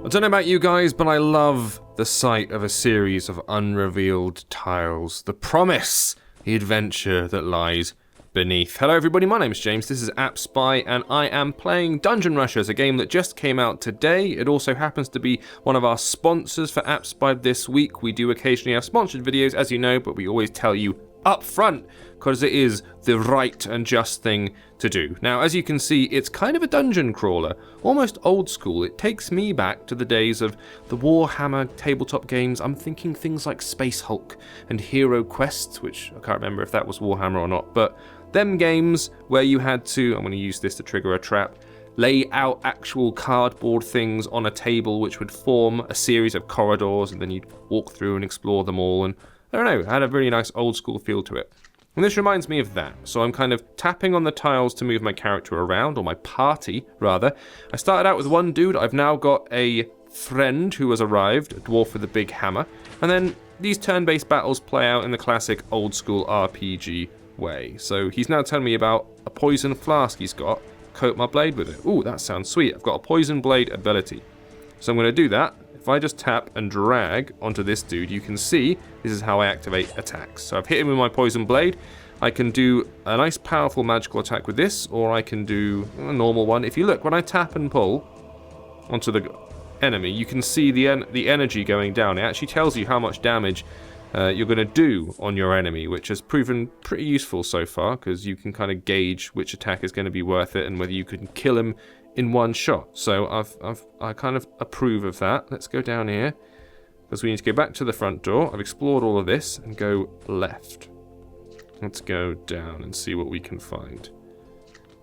I don't know about you guys, but I love the sight of a series of unrevealed tiles. The promise, the adventure that lies beneath. Hello everybody, my name is James, this is App Spy, and I am playing Dungeon Rushers, a game that just came out today. It also happens to be one of our sponsors for App Spy this week. We do occasionally have sponsored videos, as you know, but we always tell you up front, because it is the right and just thing to do. Now, as you can see, it's kind of a dungeon crawler, almost old school. It takes me back to the days of the Warhammer tabletop games. I'm thinking things like Space Hulk and Hero Quest, which I can't remember if that was Warhammer or not, but them games where you had to, I'm going to use this to trigger a trap, lay out actual cardboard things on a table which would form a series of corridors, and then you'd walk through and explore them all, and I don't know, it had a really nice old school feel to it. And this reminds me of that, so I'm kind of tapping on the tiles to move my character around, or my party, rather. I started out with one dude, I've now got a friend who has arrived, a dwarf with a big hammer, and then these turn-based battles play out in the classic old school RPG way. So he's now telling me about a poison flask he's got, coat my blade with it. Ooh, that sounds sweet, I've got a poison blade ability. So I'm going to do that. If I just tap and drag onto this dude, you can see this is how I activate attacks. So I've hit him with my poison blade. I can do a nice powerful magical attack with this, or I can do a normal one. If you look, when I tap and pull onto the enemy, you can see the energy going down. It actually tells you how much damage you're going to do on your enemy, which has proven pretty useful so far, because you can kind of gauge which attack is going to be worth it and whether you can kill him in one shot. So I kind of approve of that. Let's go down here, because we need to go back to the front door. I've explored all of this and go left. Let's go down and see what we can find.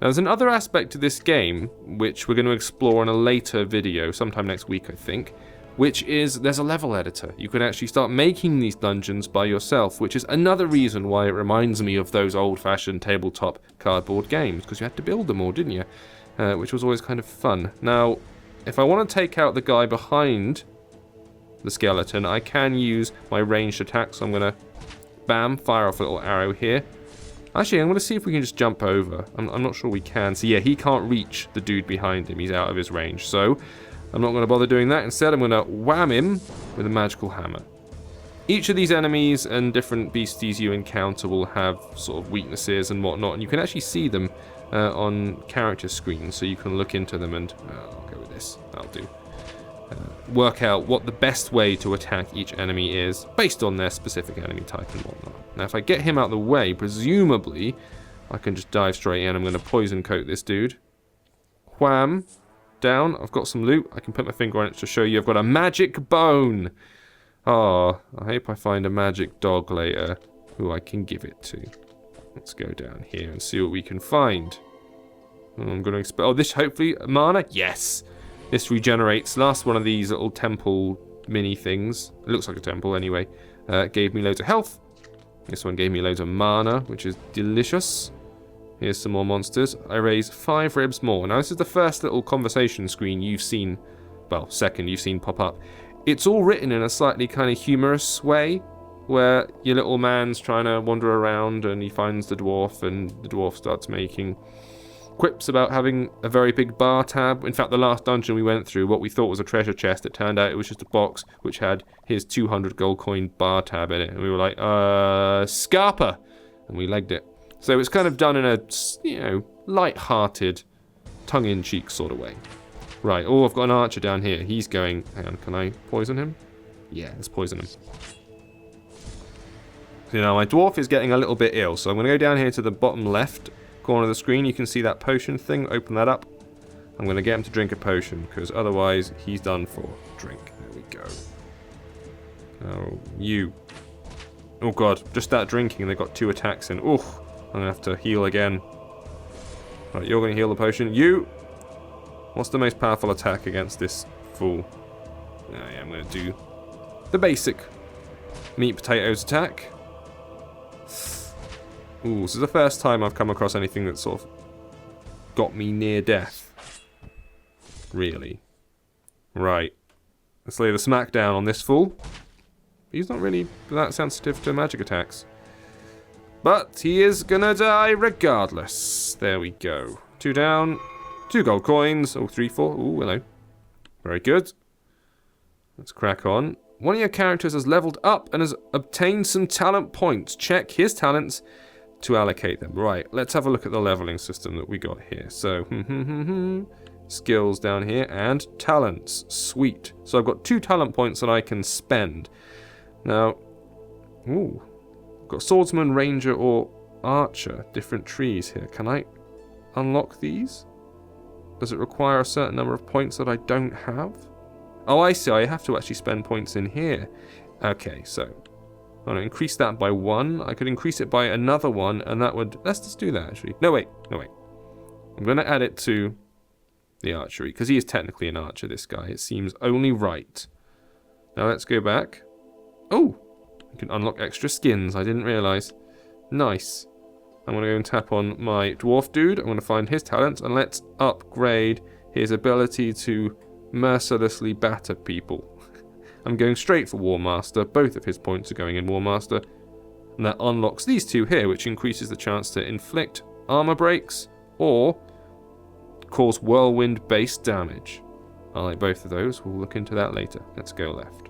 Now, there's another aspect to this game which we're going to explore in a later video, sometime next week I think, which is there's a level editor. You can actually start making these dungeons by yourself, which is another reason why it reminds me of those old-fashioned tabletop cardboard games, because you had to build them all, didn't you? Which was always kind of fun. Now, if I want to take out the guy behind the skeleton, I can use my ranged attack, so I'm going to, bam, fire off a little arrow here. Actually, I'm going to see if we can just jump over. I'm not sure we can. So yeah, he can't reach the dude behind him. He's out of his range. So I'm not going to bother doing that. Instead, I'm going to wham him with a magical hammer. Each of these enemies and different beasties you encounter will have sort of weaknesses and whatnot, and you can actually see them on character screens, so you can look into them and I'll go with this, that'll do. Work out what the best way to attack each enemy is based on their specific enemy type and whatnot. Now if I get him out of the way, presumably I can just dive straight in. I'm going to poison coat this dude. Wham! Down. I've got some loot. I can put my finger on it to show you I've got a magic bone. Oh, I hope I find a magic dog later who I can give it to. Let's go down here and see what we can find. I'm going to expect... Oh, this hopefully... Mana? Yes! This regenerates. Last one of these little temple mini things. It looks like a temple anyway. Gave me loads of health. This one gave me loads of mana, which is delicious. Here's some more monsters. I raise 5 ribs more. Now, this is the first little conversation screen you've seen... Well, second you've seen pop up. It's all written in a slightly kind of humorous way, where your little man's trying to wander around and he finds the dwarf, and the dwarf starts making quips about having a very big bar tab. In fact, the last dungeon we went through, what we thought was a treasure chest, it turned out it was just a box which had his 200 gold coin bar tab in it, and we were like, Scarpa! And we legged it. So it's kind of done in a, you know, light-hearted, tongue-in-cheek sort of way. Right, oh, I've got an archer down here. He's going... Hang on, can I poison him? Yeah, let's poison him. So now my dwarf is getting a little bit ill, so I'm going to go down here to the bottom left corner of the screen. You can see that potion thing. Open that up. I'm going to get him to drink a potion, because otherwise he's done for. Drink. There we go. Oh, you. Oh god, just that drinking, they got 2 attacks in. Oof, I'm going to have to heal again. Right, you're going to heal the potion. You! What's the most powerful attack against this fool? Yeah, I'm going to do the basic meat potatoes attack. Ooh, this is the first time I've come across anything that sort of got me near death. Really. Right. Let's lay the smack down on this fool. He's not really that sensitive to magic attacks. But he is gonna die regardless. There we go. 2 down. 2 gold coins. Oh, 3, 4. Ooh, hello. Very good. Let's crack on. One of your characters has leveled up and has obtained some talent points. Check his talents to allocate them. Right, let's have a look at the leveling system that we got here. So, skills down here and talents. Sweet. So I've got 2 talent points that I can spend. Now, ooh, got swordsman, ranger, or archer. Different trees here. Can I unlock these? Does it require a certain number of points that I don't have? Oh, I see. I have to actually spend points in here. Okay, so I'm going to increase that by 1. I could increase it by another 1, and that would... Let's just do that, actually. No, wait. I'm going to add it to the archery, because he is technically an archer, this guy. It seems only right. Now let's go back. Oh! I can unlock extra skins. I didn't realise. Nice. I'm going to go and tap on my dwarf dude. I'm going to find his talents, and let's upgrade his ability to mercilessly batter people. I'm going straight for War Master. Both of his points are going in War Master. And that unlocks these 2 here, which increases the chance to inflict armor breaks or cause whirlwind-based damage. I like both of those. We'll look into that later. Let's go left.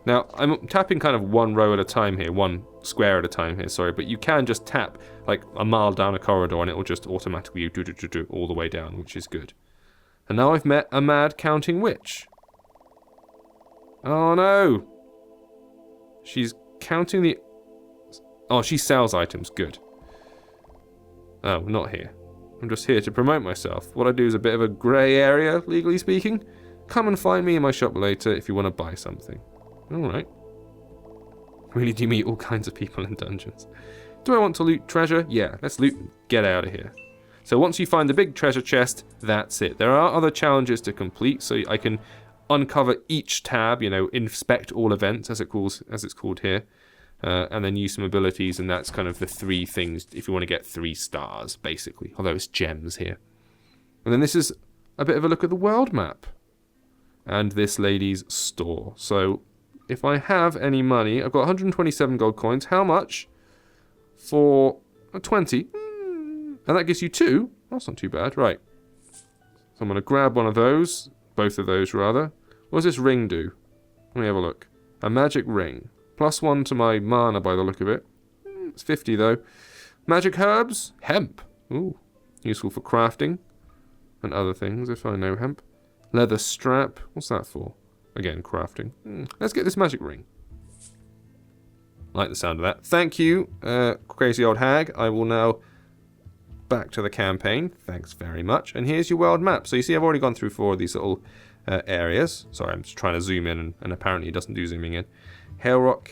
Now, I'm tapping kind of 1 row at a time here, 1 square at a time here, sorry, but you can just tap like a mile down a corridor and it will just automatically do all the way down, which is good. And now I've met a mad counting witch. Oh no! She's counting the... Oh, she sells items. Good. Oh, not here. I'm just here to promote myself. What I do is a bit of a grey area, legally speaking. Come and find me in my shop later if you want to buy something. Alright. Really do meet all kinds of people in dungeons. Do I want to loot treasure? Yeah, let's loot and get out of here. So once you find the big treasure chest, that's it. There are other challenges to complete, so I can uncover each tab, you know, inspect all events, as it's called here, and then use some abilities, and that's kind of the 3 things if you want to get 3 stars, basically. Although it's gems here. And then this is a bit of a look at the world map. And this lady's store. So if I have any money, I've got 127 gold coins. How much? For 20. And that gives you 2. That's not too bad. Right. So I'm going to grab one of those. Both of those, rather. What does this ring do? Let me have a look. A magic ring. +1 to my mana by the look of it. It's 50, though. Magic herbs. Hemp. Ooh. Useful for crafting. And other things, if I know hemp. Leather strap. What's that for? Again, crafting. Let's get this magic ring. Like the sound of that. Thank you, crazy old hag. I will now... back to the campaign. Thanks very much. And here's your world map. So you see I've already gone through 4 of these little areas. Sorry, I'm just trying to zoom in, and apparently it doesn't do zooming in. Hail Rock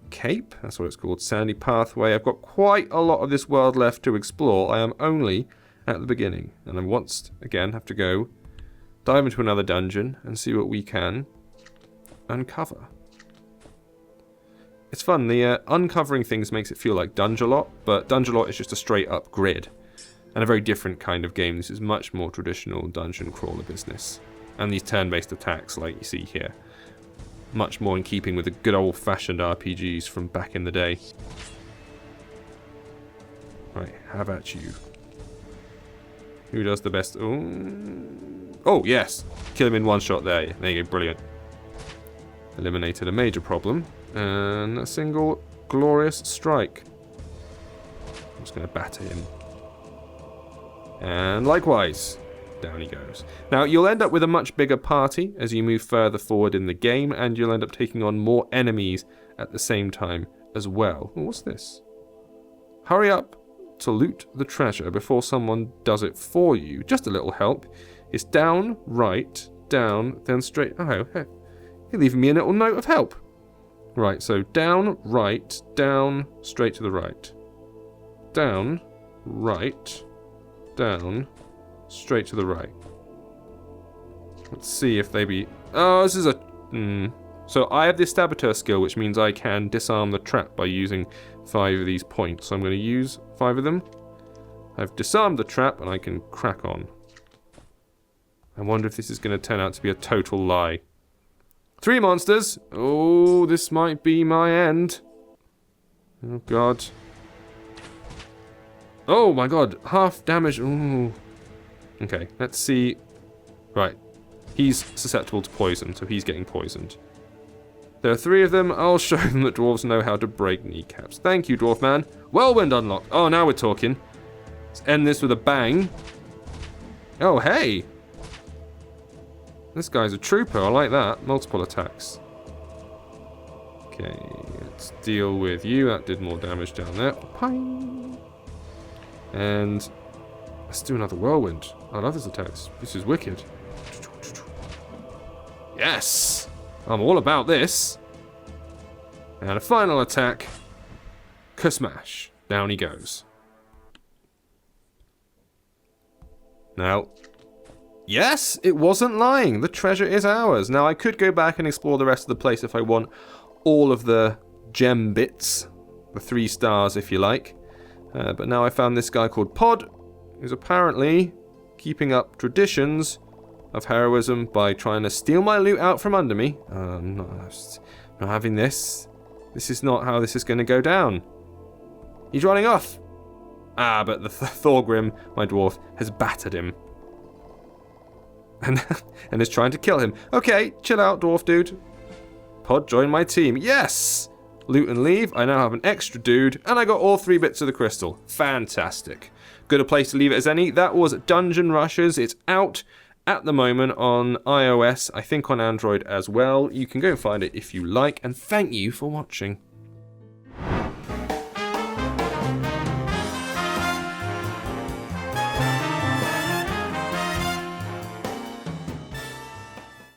Cape, that's what it's called. Sandy Pathway. I've got quite a lot of this world left to explore. I am only at the beginning. And I once again have to go dive into another dungeon and see what we can uncover. It's fun. The uncovering things makes it feel like Dungeon-Lot, but Dungeon-Lot is just a straight up grid. And a very different kind of game. This is much more traditional dungeon crawler business. And these turn-based attacks like you see here. Much more in keeping with the good old-fashioned RPGs from back in the day. Right, how about you? Who does the best? Oh, yes! Kill him in one shot there. There you go, brilliant. Eliminated a major problem. And a single glorious strike. I'm just going to batter him. And likewise, down he goes. Now, you'll end up with a much bigger party as you move further forward in the game, and you'll end up taking on more enemies at the same time as well. Oh, what's this? Hurry up to loot the treasure before someone does it for you. Just a little help. It's down, right, down, then straight. Oh, hey. You're leaving me a little note of help. Right, so down, right, down, straight to the right. Down, right, down, straight to the right. Let's see if they be... Oh, this is a... So I have the Stabateur skill, which means I can disarm the trap by using 5 of these points. So I'm going to use 5 of them. I've disarmed the trap, and I can crack on. I wonder if this is going to turn out to be a total lie. 3 monsters. Oh, this might be my end. Oh, God. Oh, my God. Half damage. Ooh. Okay, let's see. Right. He's susceptible to poison, so he's getting poisoned. There are 3 of them. I'll show them that dwarves know how to break kneecaps. Thank you, dwarf man. Whirlwind unlocked. Oh, now we're talking. Let's end this with a bang. Oh, hey. This guy's a trooper. I like that. Multiple attacks. Okay, let's deal with you. That did more damage down there. Ping. And let's do another whirlwind. I love this attacks. This is wicked. Yes! I'm all about this. And a final attack. Ka-smash. Down he goes. Now, yes, it wasn't lying. The treasure is ours. Now, I could go back and explore the rest of the place if I want all of the gem bits. The 3 stars, if you like. But now I found this guy called Pod, who's apparently keeping up traditions of heroism by trying to steal my loot out from under me. I'm not having this. This is not how this is going to go down. He's running off. Ah, but the Thorgrim, my dwarf, has battered him. And is trying to kill him. Okay, chill out, dwarf dude. Pod, join my team. Yes! Loot and leave. I now have an extra dude, and I got all 3 bits of the crystal. Fantastic. Good a place to leave it as any. That was Dungeon Rushers. It's out at the moment on iOS, I think on Android as well. You can go and find it if you like, and thank you for watching.